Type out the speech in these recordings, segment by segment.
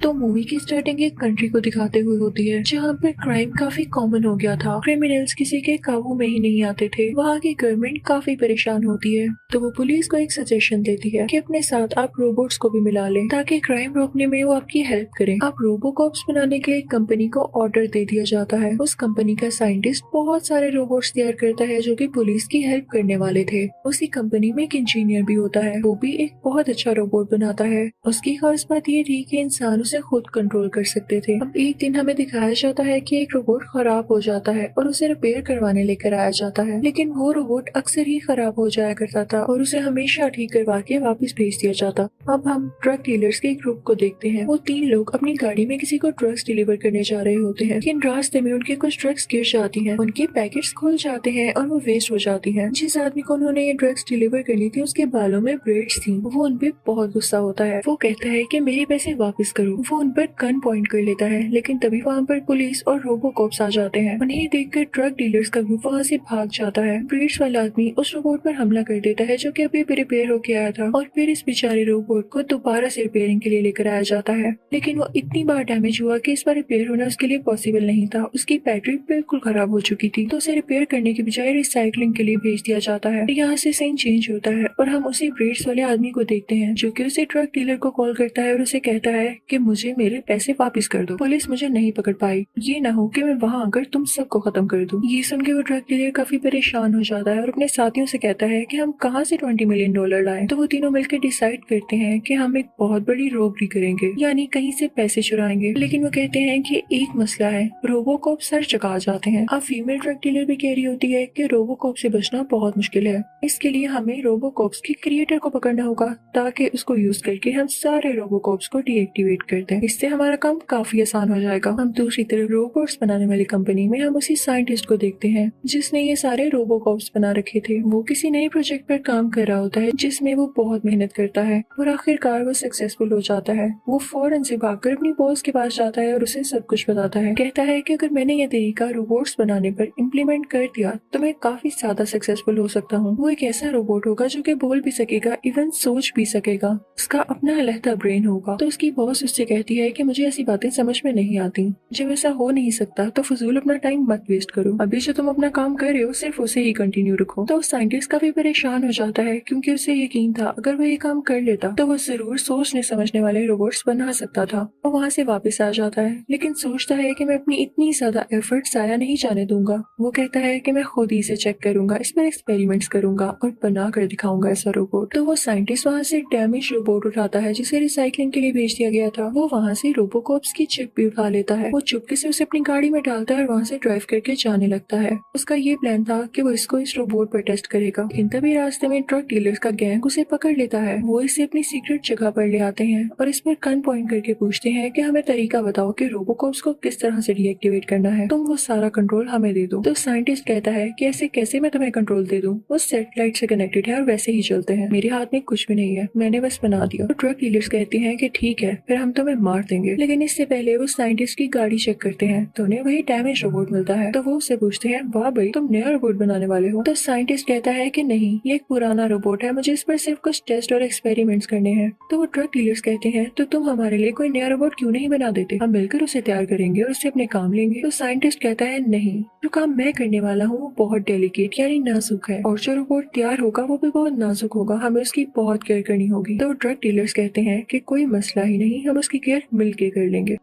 तो मूवी की स्टार्टिंग एक कंट्री को दिखाते हुए होती है जहाँ पर क्राइम काफी कॉमन हो गया था। क्रिमिनल्स किसी के काबू में ही नहीं आते थे। वहाँ की गवर्नमेंट काफी परेशान होती है, तो वो पुलिस को एक सजेशन देती है कि अपने साथ आप रोबोट्स को भी मिला लें ताकि क्राइम रोकने में वो आपकी हेल्प करें। अब रोबोकॉप्स बनाने के लिए कंपनी को ऑर्डर दे दिया जाता है। उस कंपनी का साइंटिस्ट बहुत सारे रोबोट्स तैयार करता है जो कि पुलिस की हेल्प करने वाले थे। उसी कंपनी में एक इंजीनियर भी होता है, वो भी एक बहुत अच्छा रोबोट बनाता है। उसकी खास बात ये थी कि इंसान उसे खुद कंट्रोल कर सकते थे। अब एक दिन हमें दिखाया जाता है कि एक रोबोट खराब हो जाता है और उसे रिपेयर करवाने लेकर आया जाता है, लेकिन वो रोबोट अक्सर ही खराब हो जाया करता था और उसे हमेशा ठीक करवा के वापस भेज दिया जाता। अब हम ड्रग डीलर्स के एक ग्रुप को देखते हैं। वो 3 लोग अपनी गाड़ी में किसी को ड्रग्स डिलीवर करने जा रहे होते हैं, लेकिन रास्ते में उनके कुछ ड्रग्स गिर जाती हैं, उनके पैकेट्स खुल जाते हैं और वो वेस्ट हो जाती हैं। जिस आदमी को उन्होंने ये ड्रग्स डिलीवर करनी थी उसके बालों में ब्रेड्स थी। वो उन पे बहुत गुस्सा होता है। वो कहता है कि मेरे पैसे वापस करो। वो उन पर गन पॉइंट कर लेता है, लेकिन तभी वहाँ पर पुलिस और रोबोकॉप्स आ जाते हैं। उन्हें देखकर ड्रग डीलर्स का ग्रुप वहाँ से भाग जाता है। ब्रेड्स वाला आदमी उस रोबोट पर हमला कर देता है जो कि अभी रिपेयर होके आया था, और फिर इस बेचारे रोबोट को दोबारा से रिपेयरिंग के लिए लेकर आया जाता है, लेकिन वो इतनी बार डैमेज हुआ कि इस बार रिपेयर होना उसके लिए पॉसिबल नहीं था। उसकी बैटरी बिल्कुल खराब हो चुकी थी, तो उसे रिपेयर करने के बजाय रिसाइकलिंग के लिए भेज दिया जाता है। यहाँ से सीन चेंज होता है और हम उसी ब्रेड्स वाले आदमी को देखते हैं जो कि उसे ड्रग डीलर को कॉल करता है और उसे कहता है कि मुझे मेरे पैसे वापस कर दो, पुलिस मुझे नहीं पकड़ पाई, ये ना हो कि मैं वहाँ आकर तुम सबको खत्म कर दूं। ये सुन के वो ड्रग डीलर काफी परेशान हो जाता है और अपने साथियों से कहता है कि हम कहाँ से $20 मिलियन लाएं। तो वो तीनों मिलकर डिसाइड करते हैं कि हम एक बहुत बड़ी रॉबरी करेंगे, यानी कहीं से पैसे चुराएंगे। लेकिन वो कहते हैं कि एक मसला है, रोबोकॉप सर चुका जाते हैं। अब फीमेल ड्रग डीलर भी कह रही होती है कि रोबोकॉप से बचना बहुत मुश्किल है, इसके लिए हमें रोबोकॉप्स के क्रिएटर को पकड़ना होगा ताकि उसको यूज करके हम सारे रोबोकॉप्स को डीएक्टिवेट कर दें। इससे हमारा काम काफी आसान हो जाएगा। हम दूसरी तरफ रोबोट्स बनाने वाली कंपनी में हम उसी साइंटिस्ट को देखते हैं जिसने ये सारे रोबोकॉप्स बना रखे थे। वो किसी नए प्रोजेक्ट पर काम कर रहा होता है जिसमें वो बहुत मेहनत करता है और आखिरकार वो सक्सेसफुल हो जाता है। वो फौरन से भागकर अपनी बॉस के पास जाता है और उसे सब कुछ बताता है। कहता है कि अगर मैंने ये तरीका रोबोट्स बनाने पर इम्प्लीमेंट कर दिया तो मैं काफी ज्यादा सक्सेसफुल हो सकता हूँ। वो एक ऐसा रोबोट होगा जो कि बोल भी सकेगा, इवन सोच भी सकेगा, उसका अपना अलहदा ब्रेन होगा। तो उसकी बॉस उससे कहती है कि मुझे ऐसी बातें समझ में नहीं आती, जब ऐसा हो नहीं सकता तो फजूल अपना टाइम मत वेस्ट करो, अभी जो तुम अपना काम कर रहे हो सिर्फ उसे ही कंटिन्यू रखो। तो साइंटिस्ट काफी परेशान हो जाता है क्योंकि उसे यकीन था अगर वो ये काम कर लेता तो वो जरूर सोचने समझने वाले रोबोट्स बना सकता था। वो वहाँ से वापस आ जाता है, लेकिन सोचता है कि मैं अपनी इतनी ज्यादा एफर्ट जाया नहीं जाने दूंगा। वो कहता है कि मैं खुद ही से चेक करूंगा, इस पर एक्सपेरिमेंट्स करूंगा और बना कर दिखाऊंगा ऐसा रोबोट। तो वो साइंटिस्ट वहाँ से डैमेज रोबोट उठाता है जिसे रिसाइकलिंग के लिए भेज दिया गया था। वो वहाँ से रोबोकॉप्स की चिप भी उठा लेता है। वो चुपके से उसे अपनी गाड़ी में डालता है और वहाँ से ड्राइव करके जाने लगता है। उसका ये प्लान था कि वो इसको इस रोबोट पर टेस्ट करेगा, लेकिन तभी रास्ते में ड्रग डीलर्स का गैंग उसे पकड़ लेता है। वो इसे अपनी सीक्रेट जगह पर ले आते हैं और इस पर गन पॉइंट करके पूछते हैं कि हमें तरीका बताओ कि रोबोकॉप्स को किस तरह से डीएक्टिवेट करना है, तुम वो सारा कंट्रोल हमें दे दो। तो साइंटिस्ट कहता है कि ऐसे कैसे मैं तुम्हें कंट्रोल दे दूं, वो सैटेलाइट से कनेक्टेड है और वैसे ही चलते हैं, मेरे हाथ में कुछ भी नहीं है, मैंने बस बना दिया। तो ड्रग डीलर्स कहते हैं कि ठीक है फिर हम तुम्हें मार देंगे, लेकिन इससे पहले वो साइंटिस्ट की गाड़ी चेक करते हैं तो उन्हें वही डैमेज रोबोट मिलता है। तो वो उससे पूछते हैं वाह भाई तुम नया रोबोट बनाने वाले हो। तो साइंटिस्ट कहता है कि नहीं, ये एक पुराना रोबोट है, मुझे इस पर सिर्फ कुछ टेस्ट और एक्सपेरिमेंट्स करने हैं। तो वो ड्रग डीलर्स कहते हैं तो तुम हमारे लिए कोई नया रोबोट क्यों नहीं बना देते, हम मिलकर उसे तैयार करेंगे और उससे अपने काम लेंगे। तो साइंटिस्ट कहता है नहीं, जो काम मैं करने वाला हूँ वो बहुत डेलिकेट यानी नाजुक है, और जो रोबोट तैयार होगा वो भी बहुत नाजुक होगा, हमें उसकी बहुत केयर करनी होगी। तो ड्रग डीलर्स कहते हैं कि कोई मसला ही नहीं, हम उसकी केयर मिलके कर लेंगे।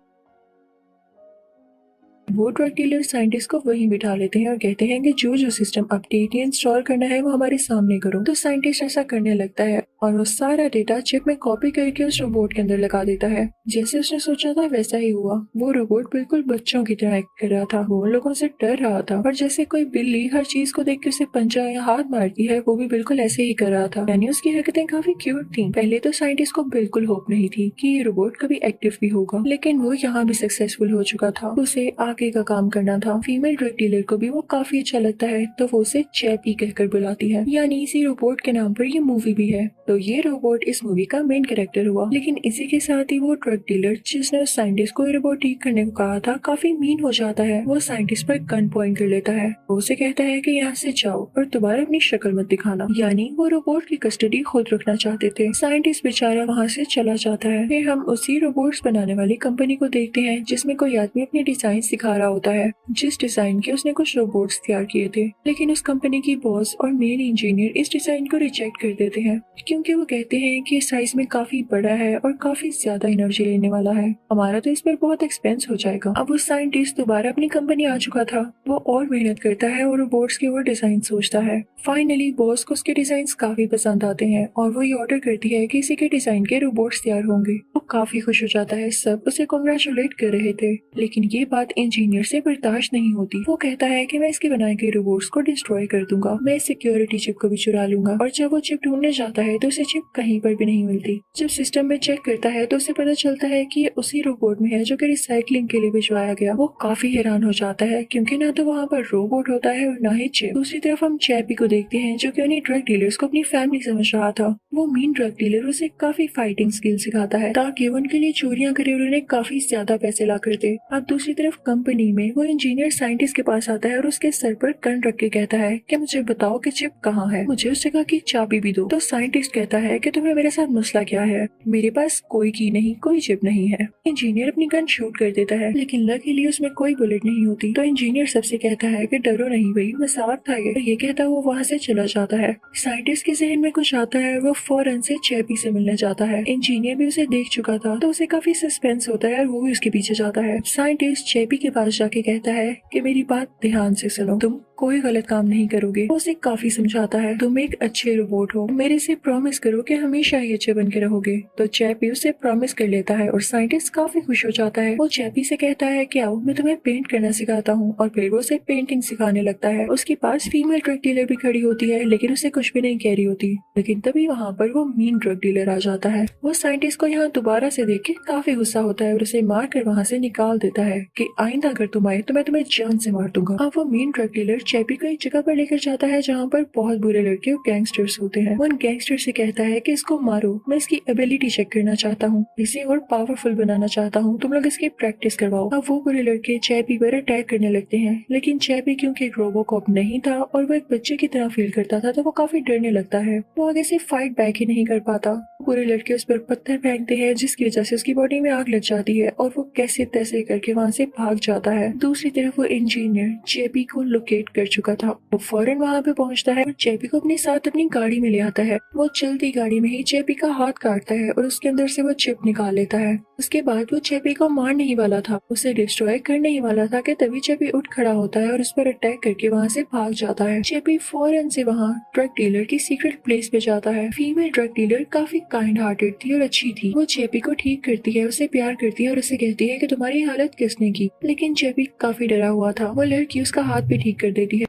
वो ड्रग डीलर साइंटिस्ट को वहीं बिठा लेते हैं और कहते हैं कि जो जो सिस्टम अपडेट या इंस्टॉल करना है वो हमारे सामने करो। तो साइंटिस्ट ऐसा करने लगता है और वो सारा डेटा चिप में कॉपी करके उस रोबोट के अंदर लगा देता है। जैसे उसने सोचा था वैसा ही हुआ। वो रोबोट बिल्कुल बच्चों की तरह एक्ट कर रहा था, वो उन लोगों से डर रहा था, और जैसे कोई बिल्ली हर चीज को देख के उसे पंजा या हाथ मारती है वो भी बिल्कुल ऐसे ही कर रहा था, यानी उसकी हरकतें काफी क्यूट थी। पहले तो साइंटिस्ट को बिल्कुल होप नहीं थी कि ये रोबोट कभी एक्टिव भी होगा, लेकिन वो यहाँ भी सक्सेसफुल हो चुका था। उसे आगे का काम करना था। फीमेल ड्रग डीलर को भी वो काफी अच्छा लगता है तो वो उसे चैपी कहकर बुलाती है, यानी इसी रोबोट के नाम पर ये मूवी भी है। तो ये रोबोट इस मूवी का मेन कैरेक्टर हुआ। लेकिन इसी के साथ ही वो ड्रग डीलर जिसने उस साइंटिस्ट को रोबोट ठीक करने को कहा था काफी मीन हो जाता है। वो साइंटिस्ट पर गन पॉइंट कर लेता है। वो उसे कहता है कि यहाँ से जाओ और दोबारा अपनी शक्ल मत दिखाना। यानी वो रोबोट की कस्टडी खुद रखना चाहते थे। साइंटिस्ट बेचारा वहाँ से चला जाता है। फिर हम उसी रोबोट्स बनाने वाली कंपनी को देखते हैं जिसमें कोई आदमी अपने डिजाइन सिखा रहा होता है, जिस डिजाइन के उसने कुछ रोबोट्स तैयार किए थे। लेकिन उस कंपनी की बॉस और मेन इंजीनियर इस डिजाइन को रिजेक्ट कर देते हैं क्योंकि वो कहते हैं कि साइज में काफी बड़ा है और काफी ज्यादा एनर्जी लेने वाला है, हमारा तो इस पर बहुत एक्सपेंस हो जाएगा। अब वो साइंटिस्ट दोबारा अपनी कंपनी आ चुका था। वो और मेहनत करता है और रोबोट्स के और डिजाइन सोचता है। फाइनली बॉस को उसके डिजाइन काफी पसंद आते हैं और वो ये ऑर्डर करती है कि इसी के डिजाइन के रोबोट्स तैयार होंगे। वो काफी खुश हो जाता है। सब उसे कांग्रेचुलेट कर रहे थे, लेकिन ये बात इंजीनियर से बर्दाश्त नहीं होती। वो कहता है कि मैं इसके बनाए गए रोबोट्स को डिस्ट्रॉय कर दूंगा, मैं सिक्योरिटी चिप को भी चुरा लूंगा। और जब वो चिप ढूंढने जाता है तो उसे चिप कहीं पर भी नहीं मिलती। जब सिस्टम में चेक करता है तो उसे पता चलता है कि ये उसी रोबोट में है जो कि रिसाइकलिंग के लिए भिजवाया गया। वो काफी हैरान हो जाता है क्योंकि ना तो वहाँ पर रोबोट होता है और ना ही चिप। दूसरी तरफ हम चैपी को देखते हैं जो कि उन्हीं ड्रग डीलर्स को अपनी फैमिली समझ रहा था। वो मीन ड्रग डीलर उसे काफी फाइटिंग स्किल सिखाता है ताकि वो उनके लिए चोरियां करे और उन्हें काफी ज्यादा पैसे ला कर दे। अब दूसरी तरफ कंपनी में वो इंजीनियर साइंटिस्ट के पास आता है और उसके सर पर गन रख के कहता है कि मुझे बताओ कि चिप कहाँ है, मुझे उस जगह की चाबी भी दो। तो साइंटिस्ट कहता है कि तुम्हें मेरे साथ मसला क्या है, मेरे पास कोई की नहीं, कोई चिप नहीं है। इंजीनियर अपनी गन शूट कर देता है लेकिन लकीली उसमें कोई बुलेट नहीं होती। तो इंजीनियर सबसे कहता है कि डरो नहीं भाई, मजाक था ये कहता वो वहाँ से चला जाता है। साइंटिस्ट के जहन में कुछ आता है, वो फौरन से चैपी से मिलने जाता है। इंजीनियर भी उसे देख चुका था तो उसे काफी सस्पेंस होता है और वो भी उसके पीछे जाता है। साइंटिस्ट चैपी के पास जाके कहता है कि मेरी बात ध्यान से सुनो, तुम कोई गलत काम नहीं करोगे। वो उसे काफी समझाता है, तुम एक अच्छे रोबोट हो, मेरे से प्रॉमिस करो कि हमेशा ही अच्छे बन के रहोगे। तो चैपी उसे प्रॉमिस कर लेता है और साइंटिस्ट काफी खुश हो जाता है। वो चैपी से कहता है कि आओ मैं तुम्हें पेंट करना सिखाता हूँ और फिर वो उसे पेंटिंग सिखाने लगता है। उसके पास फीमेल ड्रग डीलर भी खड़ी होती है लेकिन उसे कुछ भी नहीं कह रही होती। लेकिन तभी वहाँ पर वो मीन ड्रग डीलर आ जाता है। वो साइंटिस्ट को यहाँ दोबारा से देख के काफी गुस्सा होता है और उसे मार कर वहाँ से निकाल देता है कि आइंदा अगर तुम आए तो मैं तुम्हें जान से मार दूंगा। अब वो मीन ड्रग डीलर चैपी को एक जगह पर लेकर जाता है जहाँ पर बहुत बुरे लड़के और गैंगस्टर्स होते हैं। वो उन गैंगस्टर से कहता है कि इसको मारो, मैं इसकी एबिलिटी चेक करना चाहता हूँ, इसे और पावरफुल बनाना चाहता हूँ, तुम लोग इसकी प्रैक्टिस करवाओ। अब वो बुरे लड़के चैपी पर अटैक करने लगते हैं लेकिन चैपी क्योंकि एक रोबोकॉप नहीं था और वो एक बच्चे की तरह फील करता था तो वो काफी डरने लगता है। वो आगे से फाइट बैक ही नहीं कर पाता। पूरे लड़के उस पर पत्थर फेंकते हैं जिसकी वजह से उसकी बॉडी में आग लग जाती है और वो कैसे तैसे करके वहाँ से भाग जाता है। दूसरी तरफ वो इंजीनियर चैपी को लोकेट कर चुका था। वो फौरन वहाँ पे पहुँचता है और चैपी को अपने साथ अपनी गाड़ी में ले आता है। वो चलती गाड़ी में ही चैपी का हाथ काटता है और उसके अंदर से वो चिप निकाल लेता है। उसके बाद वो चैपी को मारने ही वाला था, उसे डिस्ट्रॉय करने ही वाला था कि तभी चैपी उठ खड़ा होता है और उस पर अटैक करके वहाँ से भाग जाता है। चैपी फौरन से वहाँ ड्रग डीलर की सीक्रेट प्लेस पे जाता है। फीमेल ड्रग डीलर काफी काइंड हार्टेड थी और अच्छी थी। वो चैपी को ठीक करती है, उसे प्यार करती है और उसे कहती है कि तुम्हारी हालत किसने की। लेकिन चैपी काफी डरा हुआ था। वो लड़की उसका हाथ भी ठीक कर देती है।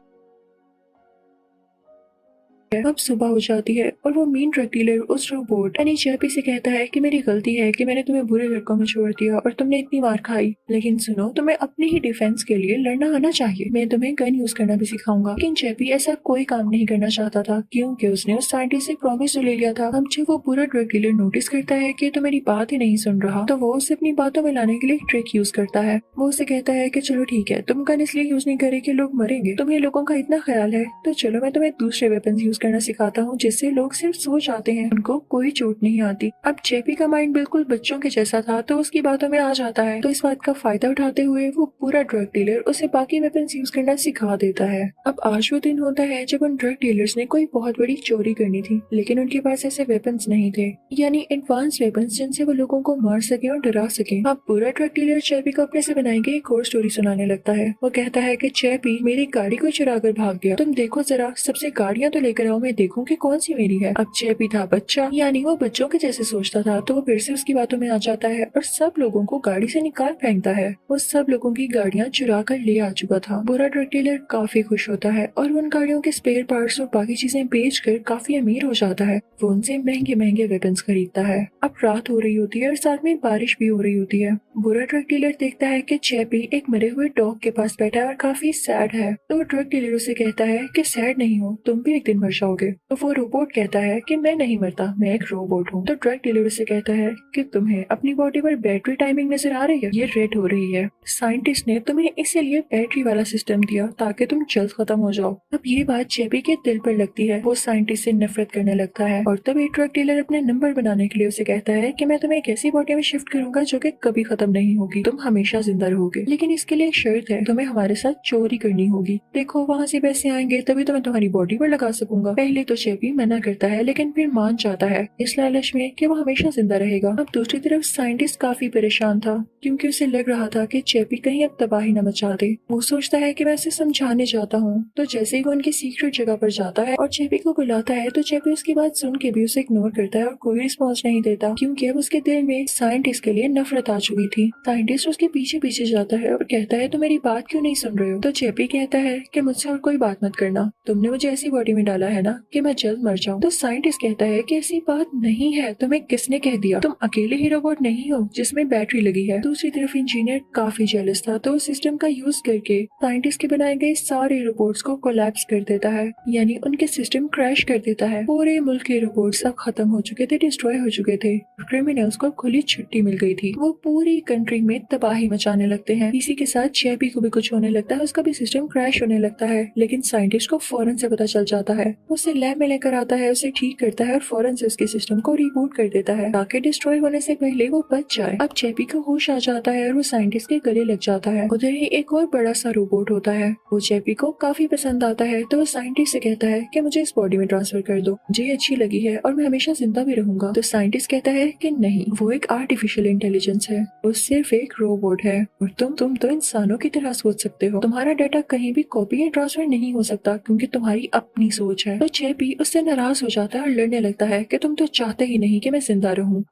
अब सुबह हो जाती है और वो मीन ड्रग डीलर उस रोबोट यानी चैपी से कहता है कि मेरी गलती है कि मैंने तुम्हें बुरे लड़कों में छोड़ दिया और तुमने इतनी मार खाई, लेकिन सुनो तुम्हें अपने ही डिफेंस के लिए लड़ना आना चाहिए, मैं तुम्हें गन यूज करना भी सिखाऊंगा। लेकिन चैपी ऐसा कोई काम नहीं करना चाहता था क्योंकि उसने उस साइंटिस्ट से प्रॉमिस ले लिया था। अब जब वो पूरा ड्रग डीलर नोटिस करता है कि तो मेरी बात ही नहीं सुन रहा तो वो उसे अपनी बातों में लाने के लिए एक ट्रिक यूज करता है। वो उसे कहता है कि चलो ठीक है, तुम गन इसलिए यूज नहीं करे कि लोग मरेंगे, तुम्हें लोगों का इतना ख्याल है तो चलो मैं तुम्हें दूसरे वेपन यूज करना सिखाता हूँ जिससे लोग सिर्फ सो जाते हैं, उनको कोई चोट नहीं आती। अब चैपी का माइंड बिल्कुल बच्चों के जैसा था तो उसकी बातों में आ जाता है। तो इस बात का फायदा उठाते हुए वो पूरा ड्रग डीलर उसे बाकी वेपन्स यूज करना सिखा देता है। अब आज वो दिन होता है जब उन ड्रग डीलर्स ने कोई बहुत बड़ी चोरी करनी थी लेकिन उनके पास ऐसे वेपन्स नहीं थे, यानी एडवांस वेपन्स जिनसे वो लोगों को मार सके और डरा सके। अब पूरा ड्रग डीलर चैपी को अपने से बनाई गई एक और स्टोरी सुनाने लगता है। वो कहता है कि चैपी मेरी गाड़ी को चुरा कर भाग गया, तुम देखो जरा सबसे गाड़ियां तो लेकर आओ, मैं देखूं कि कौन सी मेरी है। अब चैपी था बच्चा, यानी वो बच्चों के जैसे सोचता था तो वो फिर से उसकी बातों में आ जाता है और सब लोगों को गाड़ी से निकाल फेंकता है। वो सब लोगों की गाड़ियां चुरा कर ले आ चुका था। बुरा ड्रग डीलर काफी खुश होता है और उन गाड़ियों के स्पेयर पार्ट्स और बाकी चीजें बेच कर काफी अमीर हो जाता है। वो उनसे महंगे महंगे वेपन्स खरीदता है। अब रात हो रही होती है और साथ में बारिश भी हो रही होती है। बुरा ड्रग डीलर देखता है कि चैपी एक मरे हुए डॉग के पास बैठा है और काफी सैड है। तो वो ड्रग डीलर उसे कहता है कि सैड नहीं हो, तुम भी एक दिन मर जाओगे। तो वो रोबोट कहता है कि मैं नहीं मरता, मैं एक रोबोट हूँ। तो ड्रग डीलर उसे कहता है कि तुम्हें अपनी बॉडी पर बैटरी टाइमिंग नजर आ रही है, ये रेड हो रही है। साइंटिस्ट ने तुम्हें इसीलिए बैटरी वाला सिस्टम दिया ताकि तुम जल्द खत्म हो जाओ। अब ये बात जेबी के दिल पर लगती है, वो साइंटिस्ट से नफरत करने लगता है और तभी ड्रग डीलर अपने नंबर बनाने के लिए उसे कहता है कि मैं तुम्हें एक ऐसी बॉडी में शिफ्ट करूंगा जो कि कभी खत्म नहीं होगी, तुम हमेशा जिंदा रहोगे, लेकिन इसके लिए एक शर्त है, तुम्हें हमारे साथ चोरी करनी होगी। देखो वहाँ से पैसे आएंगे तभी तो मैं तुम्हारी बॉडी पर लगा सकूंगा। पहले तो जेबी मना करता है लेकिन फिर मान जाता है इस लालच में कि वो हमेशा जिंदा रहेगा। अब दूसरी तरफ साइंटिस्ट काफी परेशान था क्योंकि उसे लग रहा था कि जेबी कहीं अब तबाही न मचा दे। वो सोचता है कि मैं उसे समझाने जाता हूँ। तो जैसे ही वो उनकी सीक्रेट जगह पर जाता है और जेबी को बुलाता है तो जेबी उसकी बात सुन के भी उसे इग्नोर करता है और कोई रिस्पॉन्स नहीं देता क्योंकि अब उसके दिल में साइंटिस्ट के लिए नफरत आ चुकी थी। साइंटिस्ट उसके पीछे पीछे जाता है और कहता है तो मेरी बात क्यों नहीं सुन रहे हो। तो जेबी कहता है कि मुझसे और कोई बात मत करना, तुमने मुझे ऐसी बॉडी में डाला है ना कि मैं जल्द मर जाऊं। तो साइंटिस्ट कहता है कि ऐसी बात नहीं है, तुम्हें किसने कह दिया, तुम अकेले ही रोबोट नहीं हो जिसमें बैटरी लगी है। दूसरी तरफ इंजीनियर काफी जेलस था तो सिस्टम का यूज करके साइंटिस्ट के बनाए गए सारे रोबोट्स को कोलैप्स कर देता है, यानी उनके सिस्टम क्रैश कर देता है। पूरे मुल्क के रोबोट्स अब खत्म हो चुके थे, डिस्ट्रॉय हो चुके थे। क्रिमिनल्स को खुली छुट्टी मिल गई थी, वो पूरी कंट्री में तबाही मचाने लगते हैं। इसी के साथ जेबी को भी कुछ होने लगता है, उसका भी सिस्टम क्रैश होने लगता है, लेकिन साइंटिस्ट को फौरन से पता चल जाता है। उसे लैब में लेकर आता है, उसे ठीक करता है और फौरन से उसके सिस्टम को रिबूट कर देता है ताकि डिस्ट्रॉय होने से पहले वो बच जाए। अब जेबी को होश आ जाता है और वो साइंटिस्ट के गले लग जाता है। उधर ही एक और बड़ा सा रोबोट होता है, वो जेबी को काफी पसंद आता है तो वो साइंटिस्ट से कहता है कि मुझे इस बॉडी में ट्रांसफर कर दो, मुझे अच्छी लगी है और मैं हमेशा जिंदा भी रहूंगा। तो साइंटिस्ट कहता है कि नहीं, वो एक आर्टिफिशियल इंटेलिजेंस है, वो सिर्फ एक रोबोट है और तुम तो इंसानों की तरह सोच सकते हो, तुम्हारा डाटा कहीं भी कॉपी या ट्रांसफर नहीं हो सकता क्योंकि तुम्हारी अपनी सोच है। तो जेबी उससे नाराज हो जाता है और लड़ने लगता है कि तुम तो चाहते ही नहीं कि मैं जिंदा रहूं।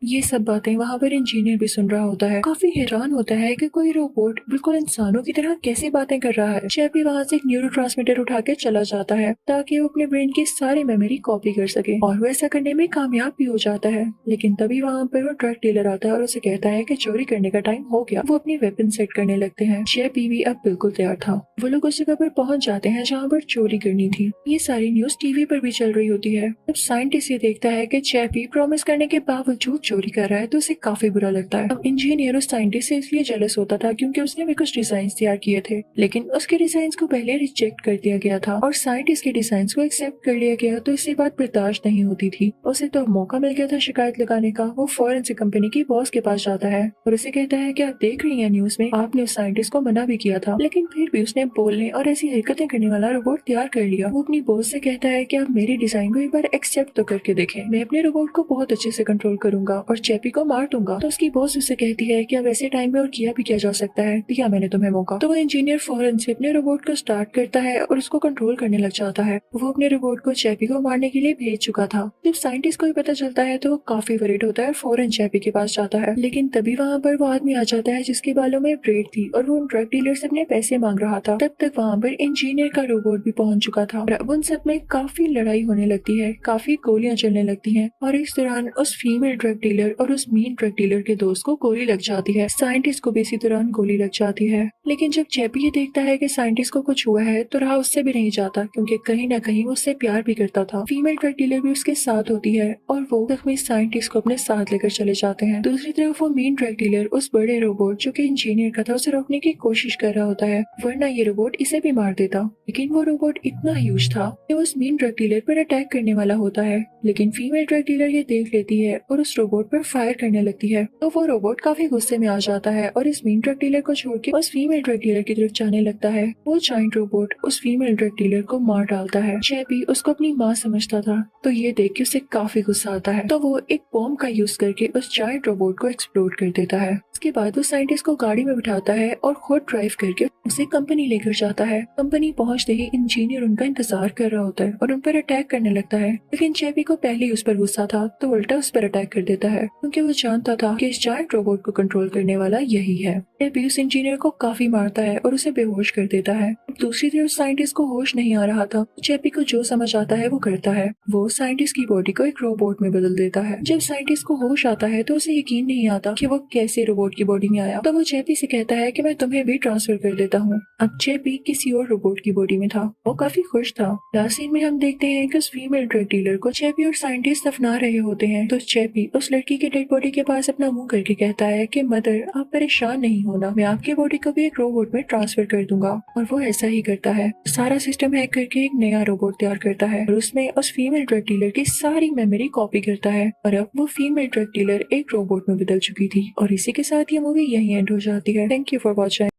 ये सब बातें वहाँ पर इंजीनियर भी सुन रहा होता है, काफी हैरान होता है कि कोई रोबोट बिल्कुल इंसानों की तरह कैसी बातें कर रहा है। जेबी वहाँ से एक न्यूरोट्रांसमीटर उठा के चला जाता है ताकि वो अपने ब्रेन की सारी मेमोरी कॉपी कर सके और वो ऐसा करने में कामयाब भी हो जाता है। लेकिन तभी वहाँ पर वो ड्रग डीलर आता है और उसे कहता है कि चोरी करने का टाइम हो गया। वो अपनी वेपन सेट करने लगते हैं। जेबी भी अब बिल्कुल तैयार था। वो लोग उस जगह पर पहुंच जाते हैं जहाँ पर चोरी करनी थी। ये सारी न्यूज टीवी पर भी चल रही होती है। जब साइंटिस्ट ये देखता है कि जेबी प्रॉमिस करने के बावजूद चोरी कर रहा है तो उसे काफी बुरा लगता है। अब इंजीनियर उस साइंटिस्ट से इसलिए जेलस होता था क्योंकि उसने भी कुछ डिजाइन तैयार किए थे, लेकिन उसके डिजाइन को पहले रिजेक्ट कर दिया गया था और साइंटिस्ट के डिजाइन को एक्सेप्ट कर लिया गया। तो इसी बात बर्दाश्त नहीं होती थी। उसे तो मौका मिल गया था शिकायत लगाने का। वो फौरन से कंपनी की बॉस के पास जाता है और उसे कहता है कि आप देख रही हैं न्यूज में आपने उस साइंटिस्ट को मना भी किया था, लेकिन फिर भी उसने बोलने और ऐसी हरकतें करने वाला रोबोट तैयार कर लिया। वो अपनी बॉस से कहता है कि आप मेरे डिजाइन को एक बार एक्सेप्ट तो करके देखें, मैं अपने रोबोट को बहुत अच्छे से कंट्रोल करूंगा और जेबी को मार दूंगा। तो उसकी बॉस उससे कहती है कि अब ऐसे टाइम में और किया भी क्या जा सकता है, दिया मैंने तुम्हें मौका। तो वो इंजीनियर फौरन से अपने रोबोट को स्टार्ट करता है और उसको कंट्रोल करने लग जाता है। वो अपने रोबोट को जेबी को मारने के लिए भेज चुका था। जब साइंटिस्ट को भी पता चलता है तो वो काफी वरीड होता है और फौरन जेबी के पास जाता है, लेकिन तभी वहाँ पर वो आदमी आ जाता है जिसके बालों में ब्रेड थी और वो ड्रग डीलर से अपने पैसे मांग रहा था। तब तक वहाँ पर इंजीनियर का रोबोट भी पहुंच चुका था और अब उन सब में काफी लड़ाई होने लगती है, काफी गोलियां चलने लगती हैं और इस दौरान उस फीमेल ड्रग डीलर और उस मीन ड्रग डीलर के दोस्त को गोली लग जाती है। साइंटिस्ट को भी इसी दौरान गोली लग जाती है, लेकिन जब जेबी ये देखता है कि साइंटिस्ट को कुछ हुआ है तो रहा उससे भी नहीं जाता क्योंकि कहीं ना कहीं वो उससे प्यार भी करता था। फीमेल ड्रग डीलर भी उसके साथ होती है और वो जख्मी साइंटिस्ट को अपने साथ लेकर चले जाते हैं। दूसरी तरफ वो मीन ड्रग डीलर उस बड़े रोबोट जो कि इंजीनियर का था उसे रोकने की कोशिश कर रहा होता है, वरना ये रोबोट इसे भी मार देता। लेकिन वो रोबोट इतना ह्यूज था कि उस मीन ड्रग डीलर पर अटैक करने वाला होता है, लेकिन फीमेल ड्रग डीलर ये देख लेती है और उस रोबोट पर फायर करने लगती है। तो वो रोबोट काफी गुस्से में आ जाता है और इस मीन ड्रग डीलर को छोड़ के उस फीमेल ड्रग डीलर की तरफ जाने लगता है। वो जायंट रोबोट उस फीमेल ड्रग डीलर को मार डालता है। जेबी उसको अपनी माँ समझता था तो ये देख के उसे काफी गुस्सा आता है, तो वो एक बॉम्ब का यूज करके उस जायंट रोबोट को एक्सप्लोड कर देता है। उसके बाद वो साइंटिस्ट को गाड़ी में बिठाता है और खुद ड्राइव करके उसे कंपनी लेकर जाता है। कंपनी पहुंचते ही इंजीनियर उनका इंतजार कर रहा होता है और उन पर अटैक करने लगता है, लेकिन जेबी को पहले ही उस पर गुस्सा था तो उल्टा उस पर अटैक कर देता है क्योंकि वो जानता था कि इस जायंट रोबोट को कंट्रोल करने वाला यही है। चैपी उस इंजीनियर को काफी मारता है और उसे बेहोश कर देता है। दूसरी तरफ साइंटिस्ट को होश नहीं आ रहा था। चैपी को जो समझ आता है वो करता है। वो साइंटिस्ट की बॉडी को एक रोबोट में बदल देता है। जब साइंटिस्ट को होश आता है तो उसे यकीन नहीं आता कि वो कैसे रोबोट की बॉडी में आया। तो वो चैपी से कहता है कि मैं तुम्हें भी ट्रांसफर कर देता हूँ। अब चैपी किसी और रोबोट की बॉडी में था। वो काफी खुश था। लास्ट सीन में हम देखते हैं कि उस फीमेल ड्रग डीलर को चैपी और साइंटिस्ट दफना रहे होते हैं। तो चैपी उस लड़की के डेड बॉडी के पास अपना मुंह करके कहता है कि मदर आप परेशान नहीं होना, मैं आपकी बॉडी को भी एक रोबोट में ट्रांसफर कर दूंगा। और वो ऐसा ही करता है। सारा सिस्टम हैक करके एक नया रोबोट तैयार करता है और उसमें उस फीमेल ड्रग डीलर की सारी मेमोरी कॉपी करता है। और अब वो फीमेल ड्रग डीलर एक रोबोट में बदल चुकी थी। और इसी के साथ ये मूवी यही एंड हो जाती है। Thank you for watching.